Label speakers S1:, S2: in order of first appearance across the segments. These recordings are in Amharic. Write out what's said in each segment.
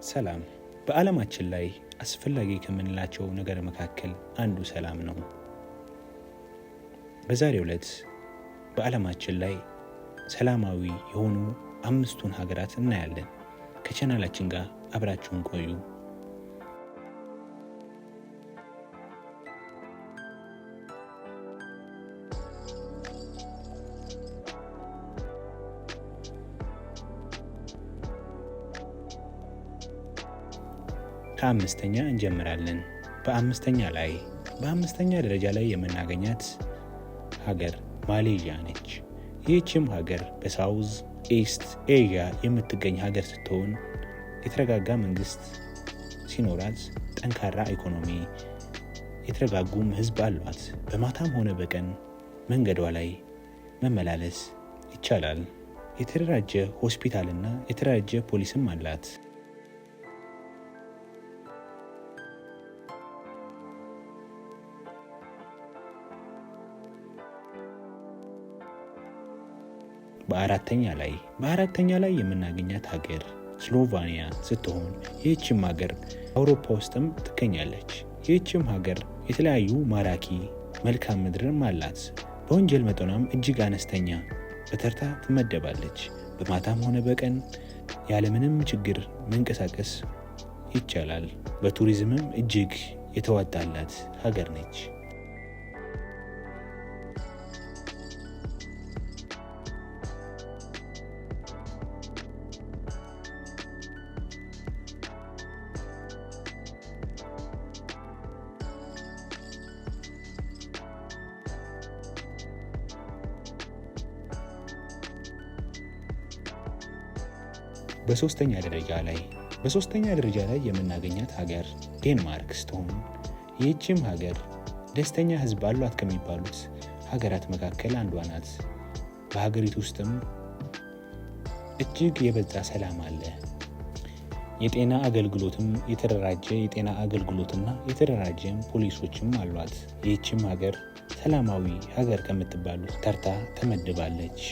S1: ሰላም በዓለማችን ላይ አስፈላጊ ከምንላቸው ነገር መካከል አንዱ ሰላም ነው። በዛሬው ዕለት በዓለማችን ላይ ሰላማዊ የሆኑ 5ቱን ሀገራት እናያለን። ከቻናላችን ጋር አብራችሁን ቆዩ። ከአምስተኛ እንጀምራለን። በአምስተኛ ደረጃ ላይ የምናገኛት ሀገር ማሌዥያ ነች። ይህችም ሀገር በሳውዝ ኢስት ኤዥያ የምትገኝ ሀገር ስትሆን የተረጋጋ መንግስት ሲኖራት፣ ጠንካራ ኢኮኖሚ፣ የተረጋጉም ህዝብ አሏት። በማታም ሆነ በቀን መንገዷ ላይ መመላለስ ይቻላል። የተደራጀ ሆስፒታልና የተደራጀ ፖሊስም አላት። በአራተኛ ላይ የምናገኛት ሀገር ስሎቫኒያ ስትሆን ይህችም ሀገር አውሮፓ ውስጥም ትገኛለች። ይህችም ሀገር የተለያዩ ማራኪ መልካም ምድርም አላት። በወንጀል መጠኗም እጅግ አነስተኛ በተርታ ትመደባለች። በማታም ሆነ በቀን ያለምንም ችግር መንቀሳቀስ ይቻላል። በቱሪዝምም እጅግ የተዋጣላት ሀገር ነች። በሶስተኛ ደረጃ ላይ የምናገኛት ሀገር ዴንማርክ ስትሆን ይህችም ሀገር ደስተኛ ህዝብ አሏት ከሚባሉት ሀገራት መካከል አንዷ ናት። በሀገሪቱ ውስጥም እጅግ የበዛ ሰላም አለ። የጤና አገልግሎትም የተደራጀ የጤና አገልግሎትና የተደራጀ ፖሊሶችም አሏት። ይህችም ሀገር ሰላማዊ ሀገር ከምትባሉት ተርታ ተመድባለች።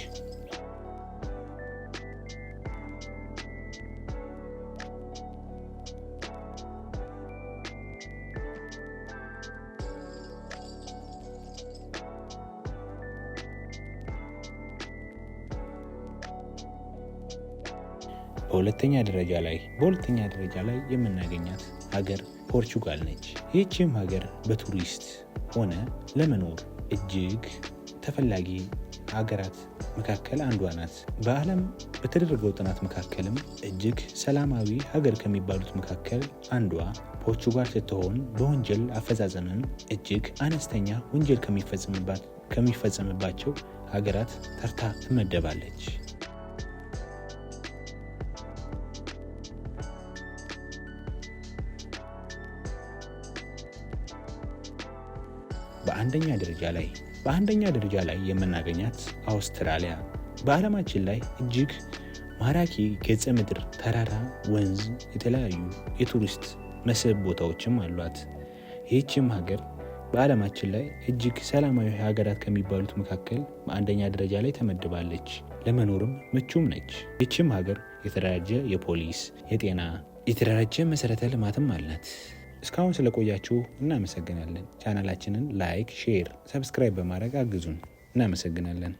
S1: በሁለተኛ ደረጃ ላይ የምናገኛት ሀገር ፖርቹጋል ነች። ይህችም ሀገር በቱሪስት ሆነ ለመኖር እጅግ ተፈላጊ ሀገራት መካከል አንዷ ናት። በዓለም በተደረገው ጥናት መካከልም እጅግ ሰላማዊ ሀገር ከሚባሉት መካከል አንዷ ፖርቹጋል ስትሆን በወንጀል አፈጻጸምም እጅግ አነስተኛ ወንጀል ከሚፈጸምባቸው ሀገራት ተርታ ትመደባለች። በአንደኛ ደረጃ ላይ የምናገኛት አውስትራሊያ በዓለማችን ላይ እጅግ ማራኪ ገጸ ምድር፣ ተራራ፣ ወንዝ፣ የተለያዩ የቱሪስት መስህብ ቦታዎችም አሏት። ይህችም ሀገር በዓለማችን ላይ እጅግ ሰላማዊ ሀገራት ከሚባሉት መካከል በአንደኛ ደረጃ ላይ ተመድባለች። ለመኖርም ምቹም ነች። ይህችም ሀገር የተደራጀ የፖሊስ፣ የጤና፣ የተደራጀ መሰረተ ልማትም አላት። እስካሁን ስለቆያችሁ እናመሰግናለን። ቻናላችንን ላይክ፣ ሼር፣ ሰብስክራይብ በማድረግ አግዙን። እናመሰግናለን።